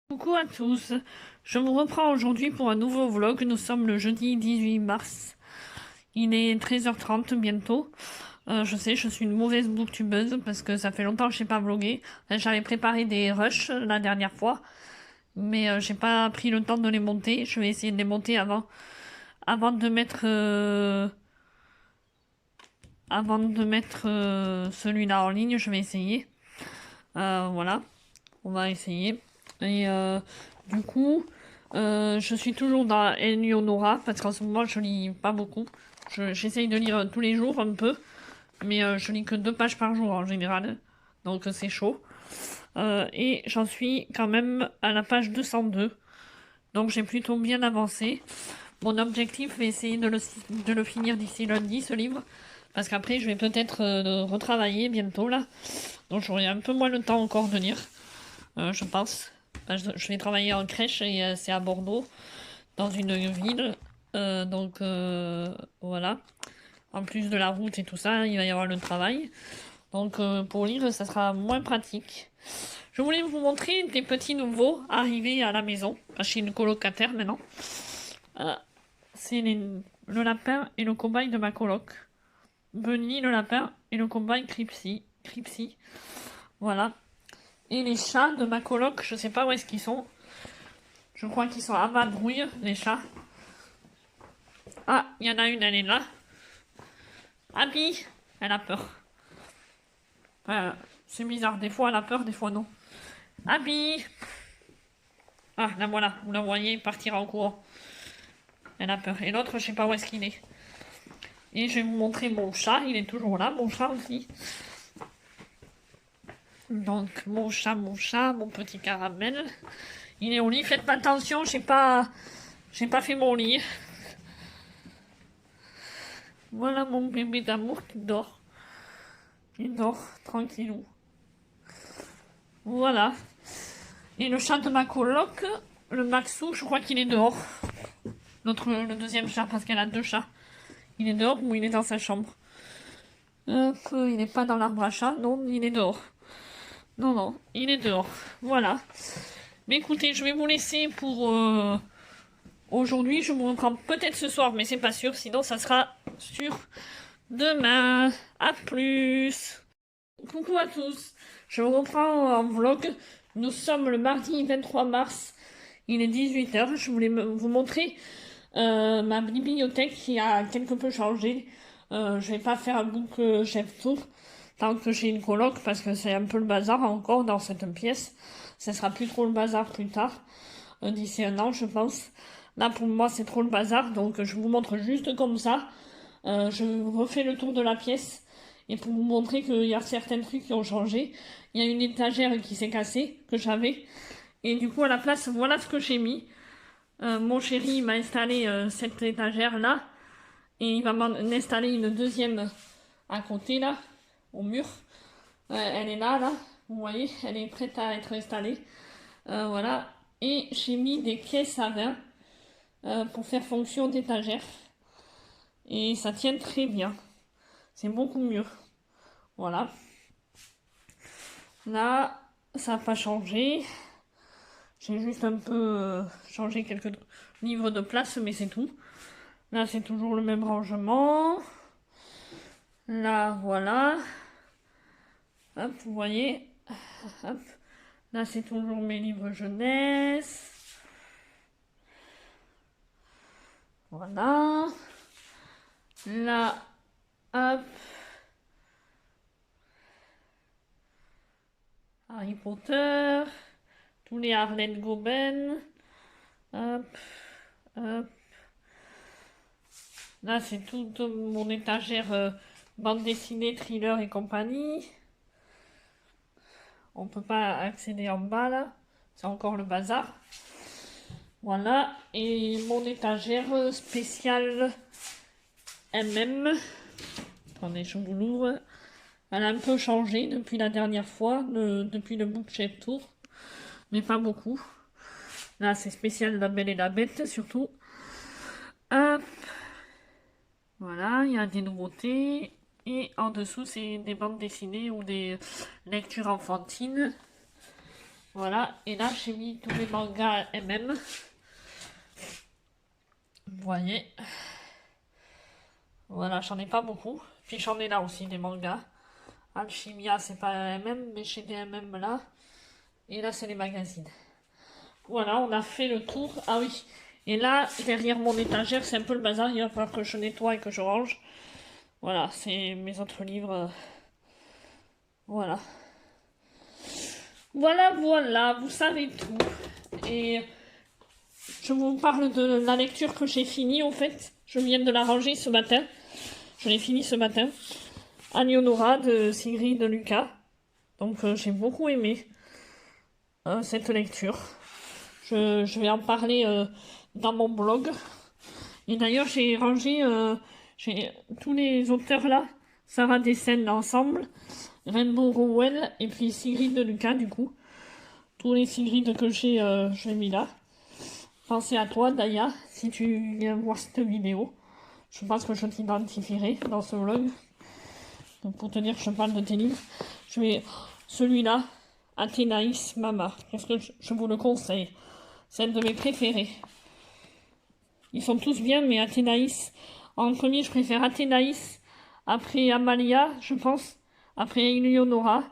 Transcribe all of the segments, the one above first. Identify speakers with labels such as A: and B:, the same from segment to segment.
A: Coucou à tous, je vous reprends aujourd'hui pour un nouveau vlog. Nous sommes le jeudi 18 mars, il est 13h30 bientôt. Je sais, je suis une mauvaise booktubeuse parce que ça fait longtemps que je n'ai pas vlogué. J'avais préparé des rushs la dernière fois, mais j'ai pas pris le temps de les monter. Je vais essayer de les monter avant de mettre, celui-là en ligne. Je vais essayer. Voilà, on va essayer. Et du coup, je suis toujours dans Eleonora parce qu'en ce moment je lis pas beaucoup. J'essaye de lire tous les jours un peu, mais je lis que 2 pages par jour en général, donc c'est chaud. Et j'en suis quand même à la page 202, donc j'ai plutôt bien avancé. Mon objectif est essayer de le finir d'ici lundi, ce livre, parce qu'après je vais peut-être retravailler bientôt là, donc j'aurai un peu moins le temps encore de lire, je pense. Je vais travailler en crèche et c'est à Bordeaux, dans une ville. Voilà. En plus de la route et tout ça, il va y avoir le travail. Donc pour lire, ça sera moins pratique. Je voulais vous montrer des petits nouveaux arrivés à la maison. Je suis une colocataire maintenant. Euh, c'est le lapin et le cobaye de ma coloc. Bunny le lapin et le cobaye Cripsy. Cripsy. Voilà. Et les chats de ma coloc, je sais pas où est-ce qu'ils sont. Je crois qu'ils sont à Vadrouille, les chats. Ah, il y en a une, elle est là. Abby, elle a peur. C'est bizarre, des fois elle a peur, des fois non. Abby. Ah, la voilà, vous la voyez, il partira en courant. Elle a peur. Et l'autre, je sais pas où est-ce qu'il est. Et je vais vous montrer mon chat, il est toujours là, mon chat aussi. Donc, mon chat, mon petit caramel. Il est au lit, faites pas attention, j'ai pas fait mon lit. Voilà mon bébé d'amour qui dort. Il dort, tranquillou. Voilà. Et le chat de ma coloc, le Maxou, je crois qu'il est dehors. Le deuxième chat, parce qu'elle a 2 chats. Il est dehors ou il est dans sa chambre. Il n'est pas dans l'arbre à chat, non, il est dehors. Non, non, il est dehors. Voilà. Mais écoutez, je vais vous laisser pour aujourd'hui. Je vous reprends peut-être ce soir, mais c'est pas sûr. Sinon, ça sera sur demain. À plus. Coucou à tous. Je vous reprends en vlog. Nous sommes le mardi 23 mars. Il est 18h. Je voulais vous montrer ma bibliothèque qui a quelque peu changé. Je vais pas faire un book chef tour tant que j'ai une coloc parce que c'est un peu le bazar encore dans cette pièce. Ça sera plus trop le bazar plus tard, d'ici un an je pense. Là pour moi c'est trop le bazar donc je vous montre juste comme ça. Je refais le tour de la pièce et pour vous montrer qu'il y a certains trucs qui ont changé. Il y a une étagère qui s'est cassée que j'avais et du coup à la place voilà ce que j'ai mis. Mon chéri m'a installé cette étagère là et il va m'en installer une deuxième à côté là, au mur. Elle est là, vous voyez, elle est prête à être installée. Voilà, et j'ai mis des caisses à vin pour faire fonction d'étagère et ça tient très bien. C'est beaucoup mieux. Voilà. Là, ça n'a pas changé. J'ai juste un peu changé quelques livres de place, mais c'est tout. Là, c'est toujours le même rangement. Là, voilà. Hop, vous voyez. Hop. Là, c'est toujours mes livres jeunesse. Voilà. Là, hop. Harry Potter. Tous les Arlette Goben. Hop. Hop. Là, c'est toute mon étagère bande dessinée, thriller et compagnie. On peut pas accéder en bas, là. C'est encore le bazar. Voilà. Et mon étagère spéciale MM. Attendez, je vous l'ouvre. Elle a un peu changé depuis la dernière fois, depuis le Bookshelf Tour. Mais pas beaucoup. Là, c'est spécial La Belle et la Bête, surtout. Hop. Voilà, il y a des nouveautés. Et en dessous, c'est des bandes dessinées ou des lectures enfantines. Voilà, et là j'ai mis tous mes mangas MM. Vous voyez. Voilà, j'en ai pas beaucoup. Puis j'en ai là aussi des mangas. Alchimia, c'est pas MM, mais j'ai des MM là. Et là, c'est les magazines. Voilà, on a fait le tour. Ah oui, et là, derrière mon étagère, c'est un peu le bazar. Il va falloir que je nettoie et que je range. Voilà, c'est mes autres livres. Voilà. Voilà, voilà, vous savez tout. Et je vous parle de la lecture que j'ai finie, en fait. Je viens de la ranger ce matin. Je l'ai fini ce matin. Agnonora de Sigrid de Lucas. Donc, j'ai beaucoup aimé cette lecture. Je vais en parler dans mon blog. Et d'ailleurs, j'ai rangé tous les auteurs là. Sarah Dessen ensemble. Rainbow Rowell et puis Sigrid de Lucas, du coup. Tous les Sigrid que j'ai, je les mis là. Pensez à toi, Daya, si tu viens voir cette vidéo. Je pense que je t'identifierai dans ce vlog. Donc pour te dire que je parle de tes livres. Je vais... Celui-là, Athénaïs Mama. Qu'est-ce que je vous le conseille? C'est un de mes préférés. Ils sont tous bien, mais Athénaïs... En premier, je préfère Athénaïs. Après Amalia, je pense. Après Eleonora.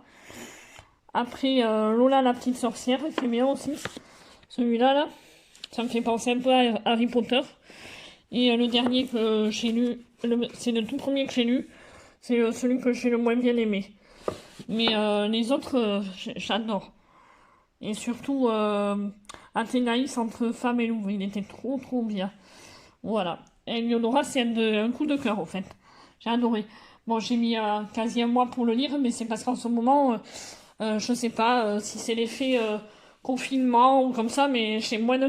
A: Après Lola la petite sorcière, qui est bien aussi. Celui-là, là, ça me fait penser un peu à Harry Potter. Et le dernier que j'ai lu, c'est le tout premier que j'ai lu. C'est celui que j'ai le moins bien aimé. Mais les autres, j'adore. Et surtout, Athénaïs entre femme et loup, il était trop trop bien. Voilà. Et Eleonora, c'est un coup de cœur, en fait. J'ai adoré. Bon, j'ai mis quasi un mois pour le lire, mais c'est parce qu'en ce moment, je sais pas si c'est l'effet confinement ou comme ça, mais j'ai moins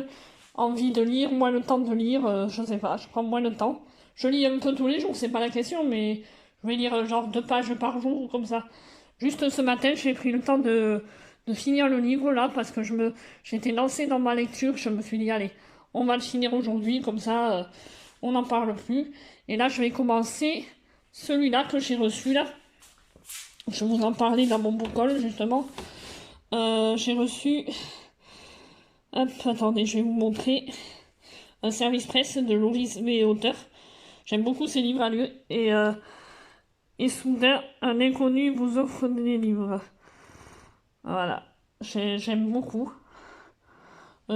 A: envie de lire, moins le temps de lire, je sais pas, je prends moins de temps. Je lis un peu tous les jours, c'est pas la question, mais je vais lire genre 2 pages par jour ou comme ça. Juste ce matin, j'ai pris le temps de finir le livre là, parce que j'étais lancée dans ma lecture, je me suis dit, allez, on va le finir aujourd'hui, comme ça, on n'en parle plus. Et là, je vais commencer celui-là que j'ai reçu là. Je vous en parlais dans mon book haul, justement. J'ai reçu... Hop, attendez, je vais vous montrer. Un service presse de Loris V. Auteur. J'aime beaucoup ces livres à lui. Et soudain, un inconnu vous offre des livres. Voilà. J'aime beaucoup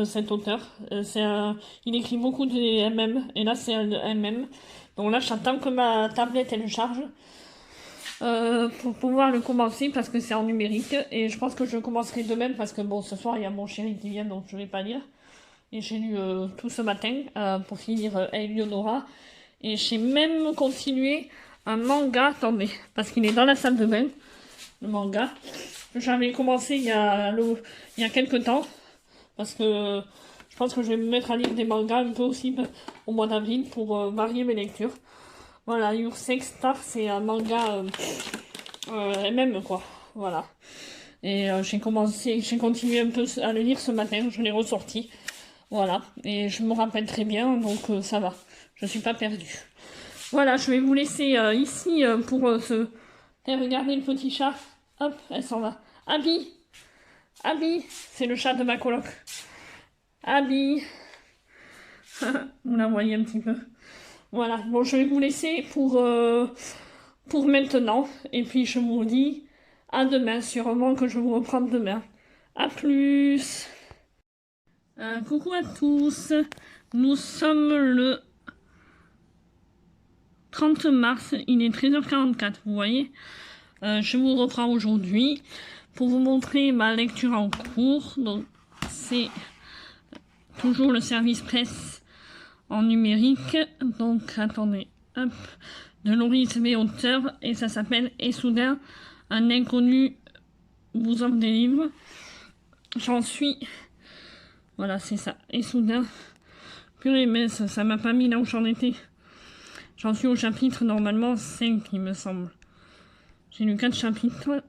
A: cet auteur. Il écrit beaucoup de MM. Et là, c'est un MM. Donc là, j'attends que ma tablette elle charge. Pour pouvoir le commencer parce que c'est en numérique et je pense que je commencerai demain parce que bon ce soir il y a mon chéri qui vient donc je vais pas lire et j'ai lu tout ce matin pour finir Eleonora et j'ai même continué un manga, attendez, parce qu'il est dans la salle de bain, le manga. J'avais commencé il y a quelques temps parce que je pense que je vais me mettre à lire des mangas un peu aussi au mois d'avril pour varier mes lectures. Voilà, Your Sex Star, c'est un manga MM, quoi. Voilà. Et j'ai continué un peu à le lire ce matin, je l'ai ressorti. Voilà. Et je me rappelle très bien, donc ça va. Je suis pas perdue. Voilà, je vais vous laisser ici pour regardez le petit chat. Hop, elle s'en va. Abby! Abby! C'est le chat de ma coloc. Abby! Vous la voyez un petit peu. Voilà, bon, je vais vous laisser pour maintenant. Et puis, je vous dis à demain, sûrement que je vous reprends demain. À plus. Coucou à tous. Nous sommes le 30 mars, il est 13h44, vous voyez. Je vous reprends aujourd'hui pour vous montrer ma lecture en cours. Donc, c'est toujours le service presse en numérique, donc attendez, hop, de Loris V. Auteur, et ça s'appelle Et soudain, un inconnu vous offre des livres. J'en suis, voilà, c'est ça, Et soudain, purée, mais ça m'a pas mis là où j'en étais. J'en suis au chapitre, normalement, 5, il me semble. J'ai lu 4 chapitres.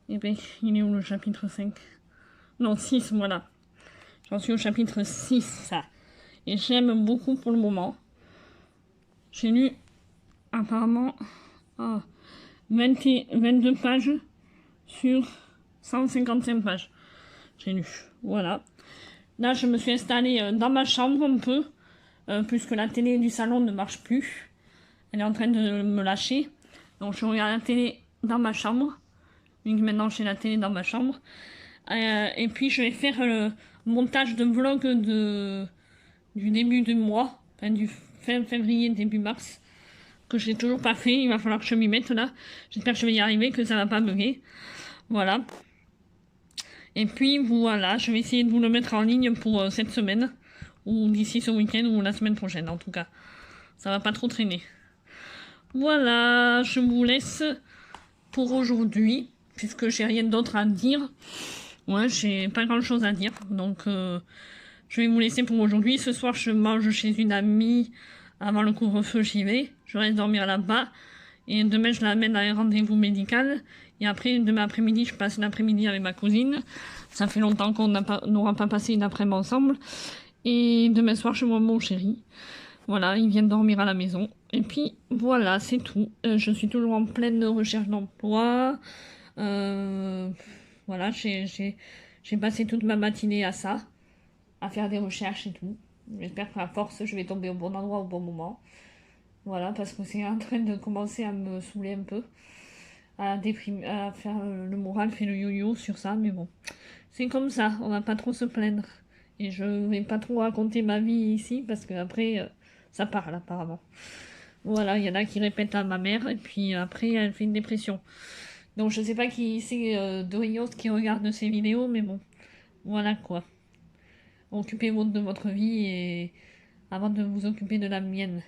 A: Et ben, il est où le chapitre 5? Non, 6, voilà. J'en suis au chapitre 6, ça. Et j'aime beaucoup pour le moment. J'ai lu apparemment 22 pages sur 155 pages. J'ai lu. Voilà. Là, je me suis installée dans ma chambre un peu, puisque la télé du salon ne marche plus. Elle est en train de me lâcher. Donc, je regarde la télé dans ma chambre. Donc, maintenant, j'ai la télé dans ma chambre. Et puis, je vais faire le montage de vlog du début du mois, enfin, du fin février, début mars, que je n'ai toujours pas fait. Il va falloir que je m'y mette là. J'espère que je vais y arriver, que ça va pas bugger. Voilà. Et puis voilà, je vais essayer de vous le mettre en ligne pour cette semaine, ou d'ici ce week-end, ou la semaine prochaine en tout cas. Ça va pas trop traîner. Voilà, je vous laisse pour aujourd'hui, puisque j'ai rien d'autre à dire. Ouais, j'ai pas grand chose à dire, donc je vais vous laisser pour aujourd'hui. Ce soir, je mange chez une amie, avant le couvre-feu, j'y vais. Je reste dormir là-bas, et demain, je l'amène à un rendez-vous médical. Et après, demain après-midi, je passe l'après-midi avec ma cousine. Ça fait longtemps qu'on n'aura pas passé une après-midi ensemble. Et demain soir, je vois mon chéri. Voilà, il vient de dormir à la maison. Et puis, voilà, c'est tout. Je suis toujours en pleine recherche d'emploi. Voilà, j'ai passé toute ma matinée à ça. À faire des recherches et tout. J'espère qu'à force, je vais tomber au bon endroit au bon moment. Voilà, parce que c'est en train de commencer à me saouler un peu. À déprimer, à faire le moral fait le yo-yo sur ça, mais bon. C'est comme ça, on va pas trop se plaindre. Et je vais pas trop raconter ma vie ici, parce que après ça parle apparemment. Voilà, il y en a qui répètent à ma mère, et puis après elle fait une dépression. Donc je sais pas qui c'est de Rios qui regarde ces vidéos, mais bon. Voilà quoi. Occupez-vous de votre vie et avant de vous occuper de la mienne.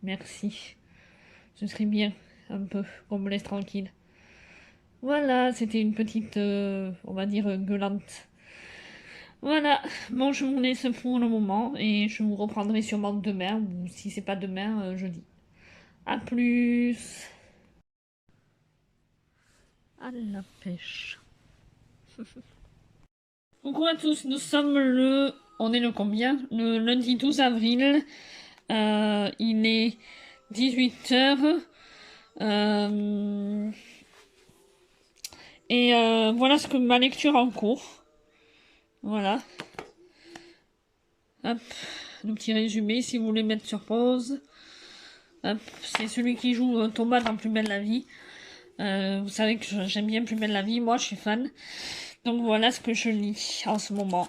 A: Merci. Ce serait bien, un peu, qu'on me laisse tranquille. Voilà, c'était une petite, on va dire, gueulante. Voilà, bon, je vous laisse pour le moment et je vous reprendrai sûrement demain, ou si c'est pas demain, jeudi. A plus. À la pêche. Coucou à tous, nous sommes le... On est le combien? Le lundi 12 avril. Il est 18h. Et voilà ce que ma lecture en cours. Voilà. Hop, le petit résumé si vous voulez mettre sur pause. Hop, c'est celui qui joue Thomas dans Plus belle la vie. Vous savez que j'aime bien Plus belle la vie, moi je suis fan. Donc voilà ce que je lis en ce moment.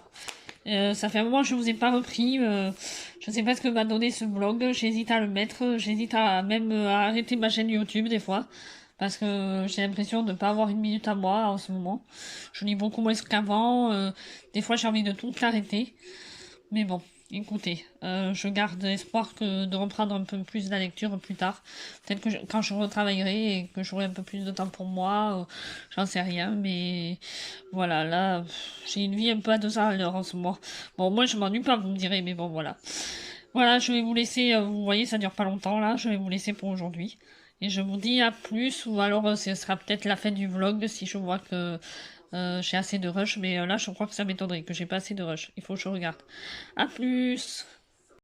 A: Ça fait un moment que je vous ai pas repris. Je sais pas ce que m'a donné ce blog. J'hésite à le mettre. J'hésite à même à arrêter ma chaîne YouTube des fois. Parce que j'ai l'impression de ne pas avoir une minute à moi en ce moment. Je lis beaucoup moins qu'avant. Des fois j'ai envie de tout arrêter. Mais bon, écoutez, je garde espoir de reprendre un peu plus la lecture plus tard. Peut-être que quand je retravaillerai et que j'aurai un peu plus de temps pour moi, j'en sais rien. Mais voilà, là, j'ai une vie un peu à 200 à l'heure en ce moment. Bon, moi je m'ennuie pas, vous me direz, mais bon, voilà. Voilà, je vais vous laisser, vous voyez, ça dure pas longtemps là, je vais vous laisser pour aujourd'hui. Et je vous dis à plus, ou alors ce sera peut-être la fin du vlog si je vois que j'ai assez de rush, mais là je crois que ça m'étonnerait que j'ai pas assez de rush. Il faut que je regarde. À plus!